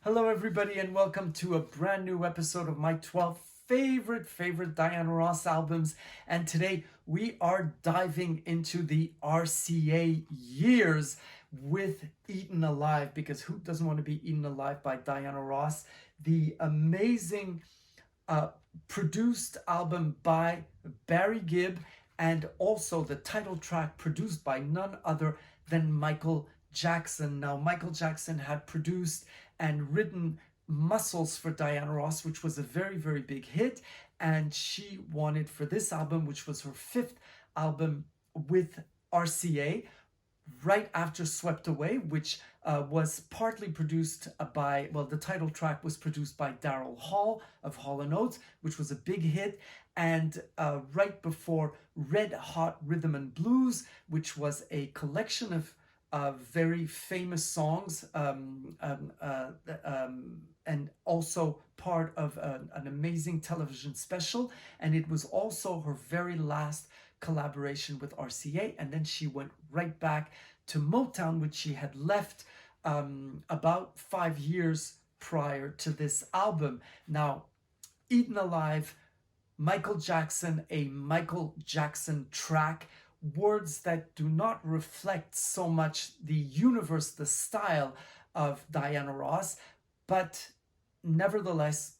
Hello, everybody, and welcome to a brand new episode of my 12 favorite Diana Ross albums. And today we are diving into the RCA years with Eaten Alive, because who doesn't want to be eaten alive by Diana Ross? The amazing produced album by Barry Gibb, and also the title track produced by none other than Michael Jackson. Now, Michael Jackson had produced and written Muscles for Diana Ross, which was a very big hit, and she wanted for this album, which was her fifth album with RCA, right after Swept Away, which was partly produced by, well, the title track was produced by Daryl Hall of Hall & Oates, which was a big hit, and right before Red Hot Rhythm and Blues, which was a collection of very famous songs, and also part of an amazing television special. And it was also her very last collaboration with RCA. And then she went right back to Motown, which she had left about 5 years prior to this album. Now, Eaten Alive, Michael Jackson, a Michael Jackson track, words that do not reflect so much the universe, the style of Diana Ross, but nevertheless,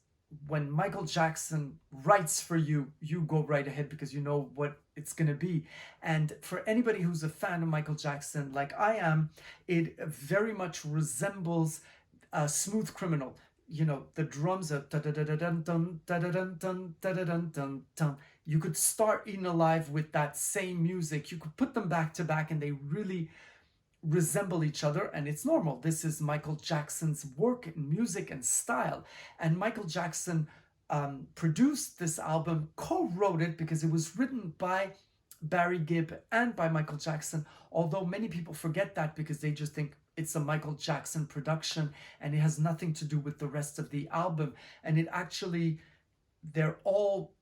when Michael Jackson writes for you, you go right ahead because you know what it's going to be. And for anybody who's a fan of Michael Jackson, like I am, it very much resembles Smooth Criminal. You know, the drums are da-da-da-da-dun-dun, da-da-dun-dun, da-da-dun-dun-dun. You could start Eaten Alive with that same music. You could put them back to back and they really resemble each other, and it's normal. This is Michael Jackson's work in music and style. And Michael Jackson produced this album, co-wrote it because it was written by Barry Gibb and by Michael Jackson, although many people forget that because they just think it's a Michael Jackson production and it has nothing to do with the rest of the album. And it actually, they're all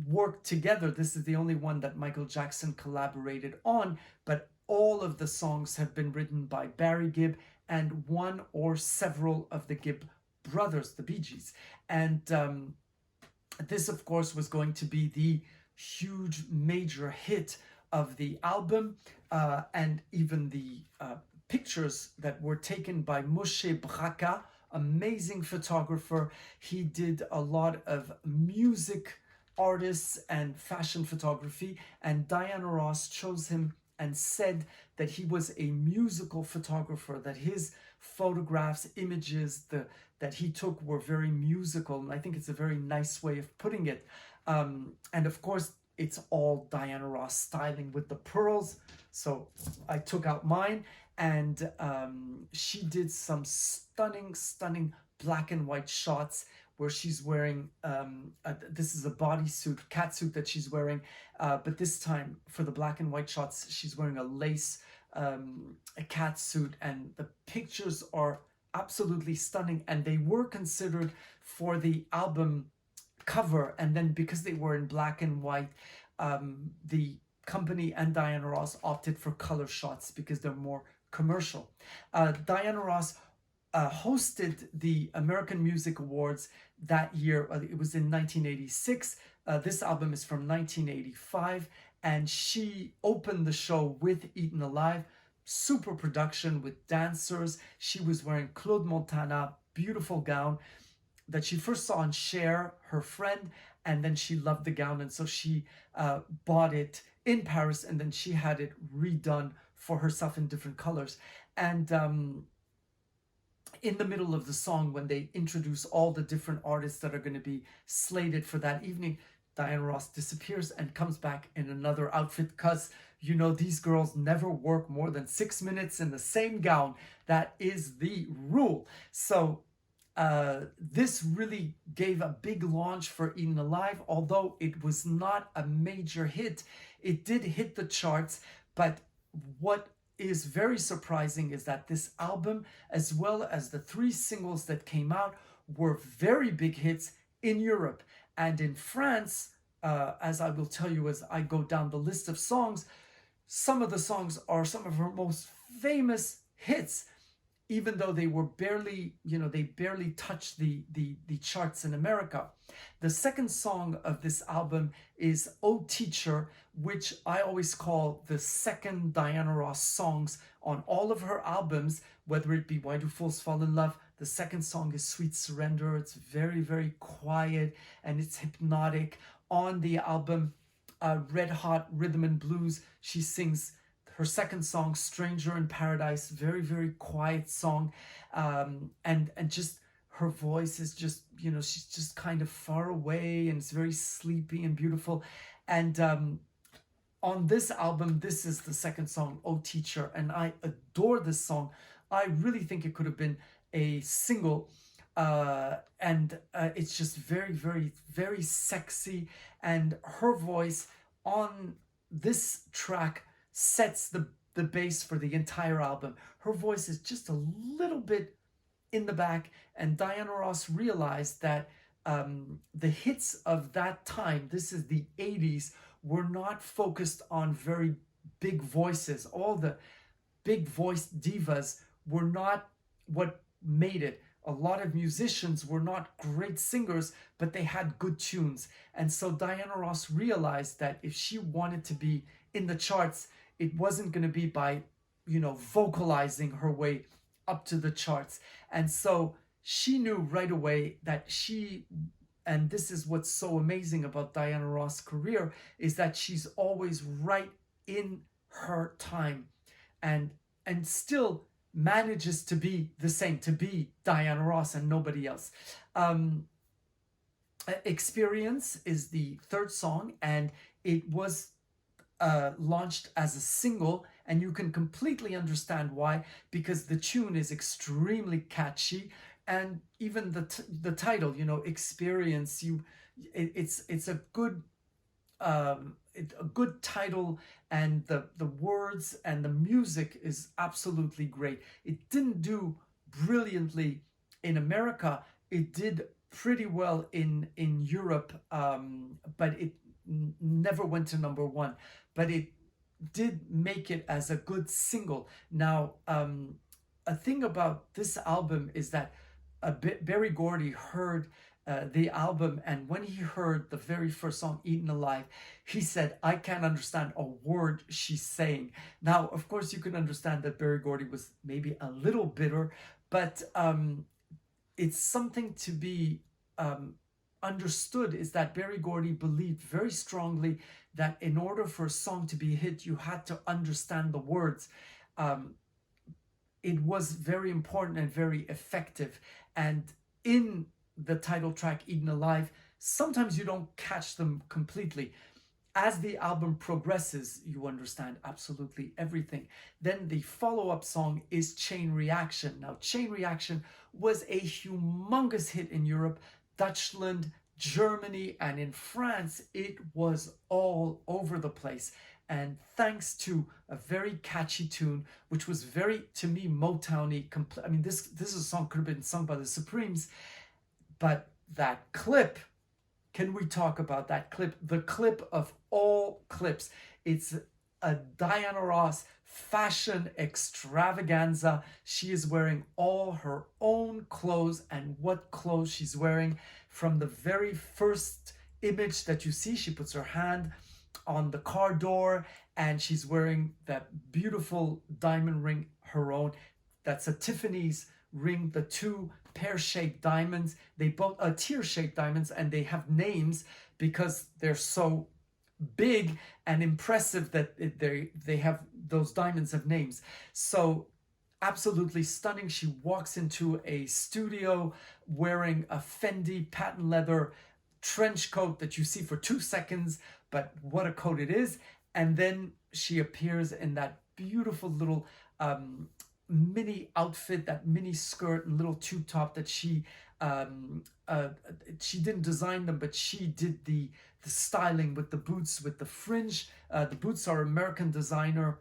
worked together. This is the only one that Michael Jackson collaborated on, but all of the songs have been written by Barry Gibb and one or several of the Gibb brothers, the Bee Gees. And this, of course, was going to be the huge major hit of the album, and even the pictures that were taken by Moshe Braca, amazing photographer. He did a lot of music artists and fashion photography, and Diana Ross chose him and said that he was a musical photographer, that his photographs, images that he took were very musical. And I think it's a very nice way of putting it. And of course, it's all Diana Ross styling with the pearls. So I took out mine, and she did some stunning black and white shots where she's wearing, this is a bodysuit, catsuit that she's wearing, but this time for the black and white shots, she's wearing a lace a catsuit, and the pictures are absolutely stunning, and they were considered for the album cover, and then because they were in black and white, the company and Diana Ross opted for color shots because they're more commercial. Diana Ross hosted the American Music Awards that year. It was in 1986. This album is from 1985, and she opened the show with Eaten Alive. Super production with dancers. She was wearing Claude Montana, beautiful gown that she first saw on Cher, her friend, and then she loved the gown, and so she bought it in Paris, and then she had it redone for herself in different colors. And in the middle of the song, when they introduce all the different artists that are going to be slated for that evening, Diana Ross disappears and comes back in another outfit because, you know, these girls never work more than 6 minutes in the same gown. That is the rule. So this really gave a big launch for Eaten Alive, although it was not a major hit. It did hit the charts, but what is very surprising is that this album, as well as the 3 singles that came out, were very big hits in Europe. And in France, as I will tell you as I go down the list of songs, some of the songs are some of her most famous hits. even though they were barely, they barely touched the charts in America. The second song of this album is "Oh Teacher," which I always call the second Diana Ross songs on all of her albums, whether it be "Why Do Fools Fall in Love." The second song is "Sweet Surrender." It's very, very quiet and it's hypnotic. On the album Red Hot Rhythm and Blues, she sings her second song, "Stranger in Paradise," very, very quiet song. And just her voice is just, she's just kind of far away and it's very sleepy and beautiful. And on this album, this is the second song, "Oh Teacher," and I adore this song. I really think it could have been a single. And it's just very, very, very sexy. And her voice on this track sets the base for the entire album. Her voice is just a little bit in the back, and Diana Ross realized that the hits of that time, this is the 80s, were not focused on very big voices. All the big voice divas were not what made it. A lot of musicians were not great singers, but they had good tunes. And so Diana Ross realized that if she wanted to be in the charts, it wasn't going to be by, vocalizing her way up to the charts. And so she knew right away that and this is what's so amazing about Diana Ross' career, is that she's always right in her time and still manages to be the same, to be Diana Ross and nobody else. Experience is the third song, and it was launched as a single, and you can completely understand why, because the tune is extremely catchy, and even the title, Experience, it's a good a good title, and the words and the music is absolutely great. It didn't do brilliantly in America. It did pretty well in Europe, but it never went to number one. But it did make it as a good single. Now, a thing about this album is that Berry Gordy heard the album, and when he heard the very first song, "Eaten Alive," he said, "I can't understand a word she's saying." Now, of course, you can understand that Berry Gordy was maybe a little bitter, but it's something to be understood, is that Berry Gordy believed very strongly that in order for a song to be a hit, you had to understand the words. It was very important and very effective. And in the title track, "Eaten Alive," sometimes you don't catch them completely. As the album progresses, you understand absolutely everything. Then the follow-up song is "Chain Reaction." Now, "Chain Reaction" was a humongous hit in Europe, Dutchland, Germany, and in France. It was all over the place. And thanks to a very catchy tune, which was very, to me, Motown-y. I mean, this is a song could have been sung by the Supremes. But that clip, can we talk about that clip? The clip of all clips. It's a Diana Ross fashion extravaganza. She is wearing all her own clothes, and what clothes she's wearing. From the very first image that you see, she puts her hand on the car door and she's wearing that beautiful diamond ring, her own. That's a Tiffany's ring, the two pear-shaped diamonds. They both are tear-shaped diamonds, and they have names because they're so big and impressive that they have, those diamonds have names. So absolutely stunning. She walks into a studio wearing a Fendi patent leather trench coat that you see for 2 seconds, but what a coat it is. And then she appears in that beautiful little mini outfit, that mini skirt and little tube top that she didn't design them, but she did the styling with the boots, with the fringe. The boots are American designer,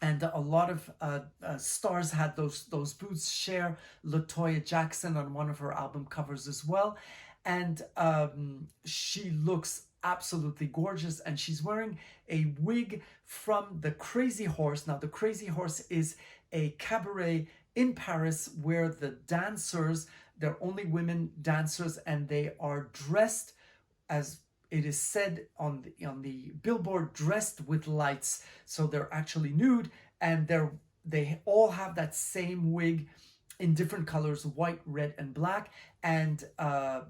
and a lot of stars had those boots. Cher, LaToya Jackson on one of her album covers as well. And she looks absolutely gorgeous, and she's wearing a wig from the Crazy Horse. Now, the Crazy Horse is a cabaret in Paris where the dancers, they're only women dancers, and they are dressed as it is said on the billboard, dressed with lights. So they're actually nude, and they all have that same wig in different colors, white, red, and black, and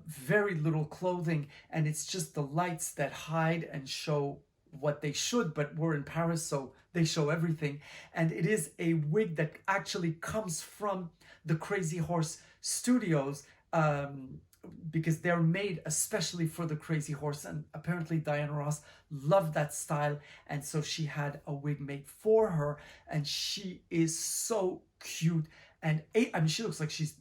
very little clothing. And it's just the lights that hide and show what they should, but we're in Paris, so they show everything. And it is a wig that actually comes from the Crazy Horse Studios, because they're made especially for the Crazy Horse. And apparently Diana Ross loved that style, and so she had a wig made for her, and she is so cute. And I mean, she looks like she's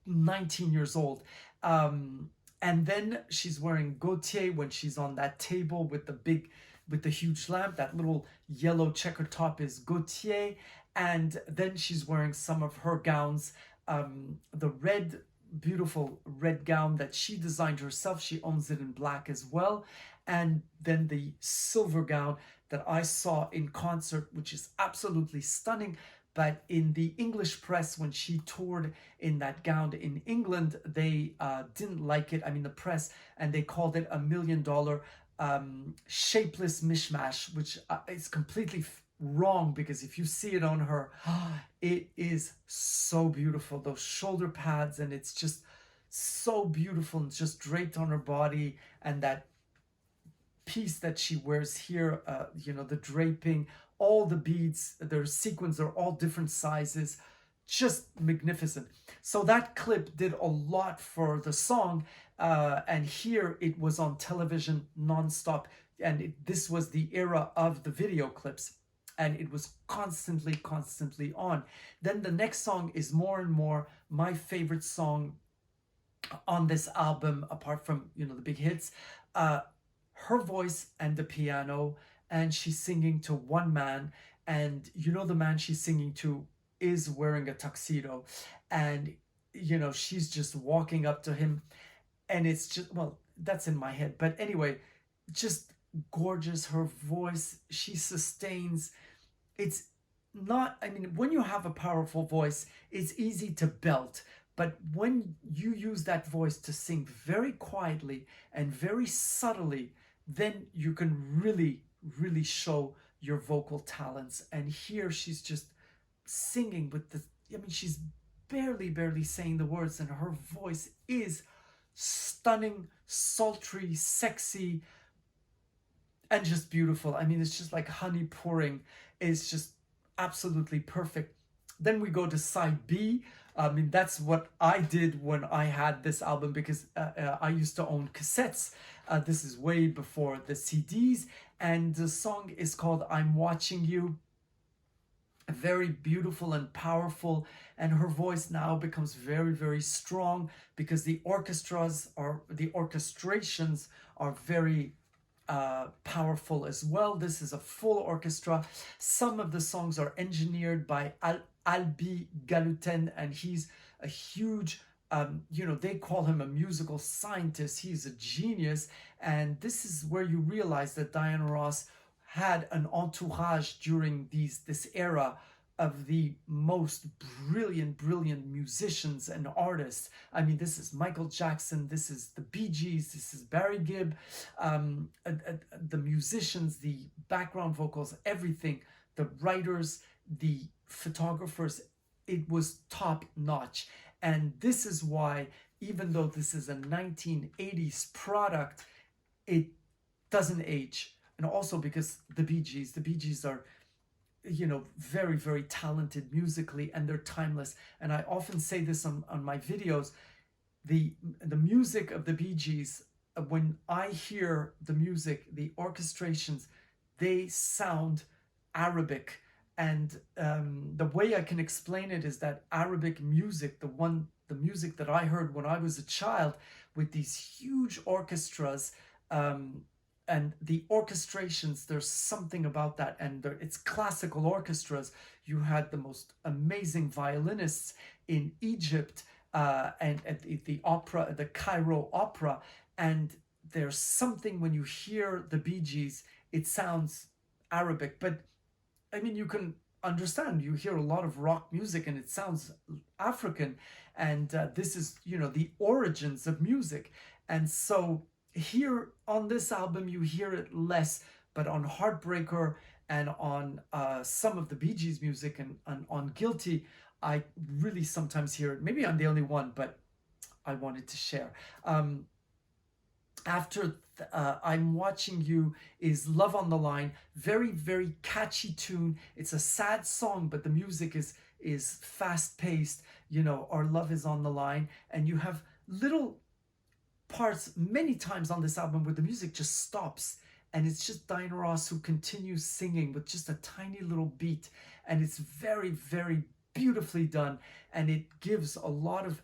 19 years old. And then she's wearing Gautier when she's on that table with the huge lamp. That little yellow checker top is Gautier. And then she's wearing some of her gowns, the beautiful red gown that she designed herself. She owns it in black as well. And then the silver gown that I saw in concert, which is absolutely stunning. But in the English press, when she toured in that gown in England, they didn't like it. I mean, the press, and they called it $1 million shapeless mishmash, which is completely wrong, because if you see it on her, it is so beautiful. Those shoulder pads, and it's just so beautiful, and just draped on her body, and that piece that she wears here, the draping, all the beads, their sequins are all different sizes, just magnificent. So that clip did a lot for the song, and here it was on television nonstop, and this was the era of the video clips, and it was constantly on. Then the next song is more and more my favorite song on this album, apart from the big hits. Her voice and the piano, and she's singing to one man, and the man she's singing to is wearing a tuxedo, and she's just walking up to him, and it's just, well, that's in my head, but anyway, just gorgeous. Her voice, she sustains. It's not, I mean, when you have a powerful voice, it's easy to belt. But when you use that voice to sing very quietly and very subtly, then you can really, really show your vocal talents. And here she's just singing with she's barely saying the words, and her voice is stunning, sultry, sexy, and just beautiful. I mean, it's just like honey pouring. It's just absolutely perfect. Then we go to side B. I mean, that's what I did when I had this album, because I used to own cassettes. This is way before the CDs. And the song is called I'm Watching You. Very beautiful and powerful. And her voice now becomes very, very strong, because the orchestrations are very powerful as well. This is a full orchestra. Some of the songs are engineered by Albi Galuten, and he's a huge, they call him a musical scientist. He's a genius. And this is where you realize that Diana Ross had an entourage during this era of the most brilliant musicians and artists. I mean, this is Michael Jackson, this is the Bee Gees, this is Barry Gibb, the musicians, the background vocals, everything, the writers, the photographers, it was top notch. And this is why, even though this is a 1980s product, it doesn't age. And also because the Bee Gees are, very, very talented musically, and they're timeless. And I often say this on my videos, the music of the Bee Gees, when I hear the music, the orchestrations, they sound Arabic. And the way I can explain it is that Arabic music, the music that I heard when I was a child, with these huge orchestras, and the orchestrations, there's something about that. And it's classical orchestras. You had the most amazing violinists in Egypt, and at the opera, the Cairo Opera. And there's something, when you hear the Bee Gees, it sounds Arabic. But I mean, you can understand. You hear a lot of rock music and it sounds African, and this is, you know, the origins of music. And so here on this album you hear it less, but on Heartbreaker and on some of the Bee Gees music, and on Guilty, I really sometimes hear it. Maybe I'm the only one, but I wanted to share. After I'm Watching You is Love on the Line. Very, very catchy tune. It's a sad song, but the music is fast paced. You know, Our Love is on the Line. And you have little parts many times on this album where the music just stops. And it's just Diana Ross who continues singing with just a tiny little beat. And it's very, very beautifully done. And it gives a lot of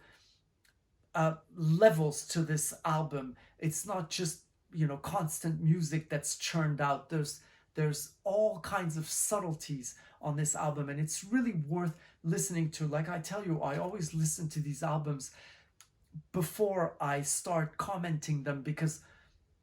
levels to this album. It's not just, you know, constant music that's churned out. There's all kinds of subtleties on this album, and it's really worth listening to. Like I tell you, I always listen to these albums before I start commenting them, because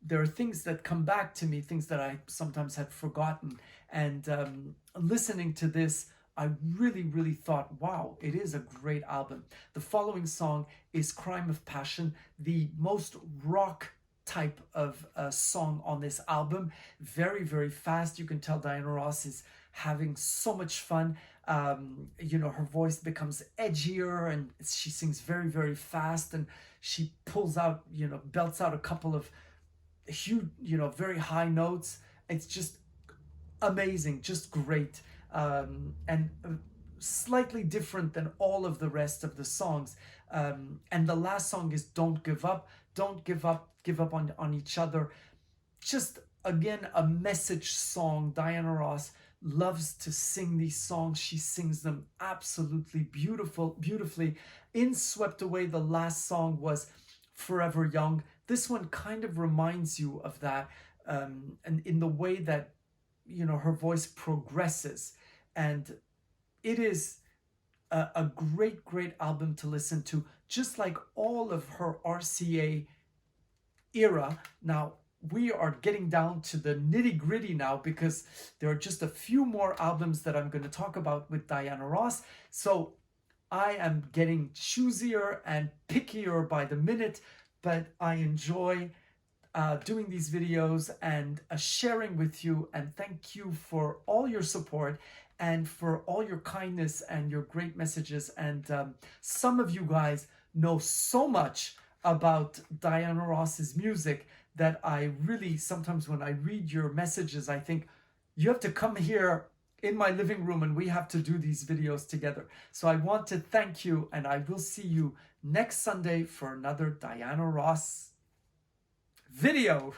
there are things that come back to me, things that I sometimes had forgotten. And listening to this, I really, really thought, wow, it is a great album. The following song is Crime of Passion, the most rock type of song on this album. Very, very fast. You can tell Diana Ross is having so much fun. You know, her voice becomes edgier and she sings very, very fast, and she pulls out, you know, belts out a couple of huge, you know, very high notes. It's just amazing, just great. And slightly different than all of the rest of the songs. And the last song is Don't Give Up. Don't give up, give up on each other. Just, again, a message song. Diana Ross loves to sing these songs. She sings them absolutely beautifully. In Swept Away, the last song was Forever Young. This one kind of reminds you of that, and in the way that, you know, her voice progresses. And it is a great, great album to listen to, just like all of her RCA era. Now, we are getting down to the nitty-gritty now, because there are just a few more albums that I'm going to talk about with Diana Ross. So I am getting choosier and pickier by the minute, but I enjoy doing these videos and sharing with you. And thank you for all your support and for all your kindness and your great messages. And some of you guys know so much about Diana Ross's music that I really, sometimes when I read your messages, I think you have to come here in my living room and we have to do these videos together. So I want to thank you, and I will see you next Sunday for another Diana Ross video.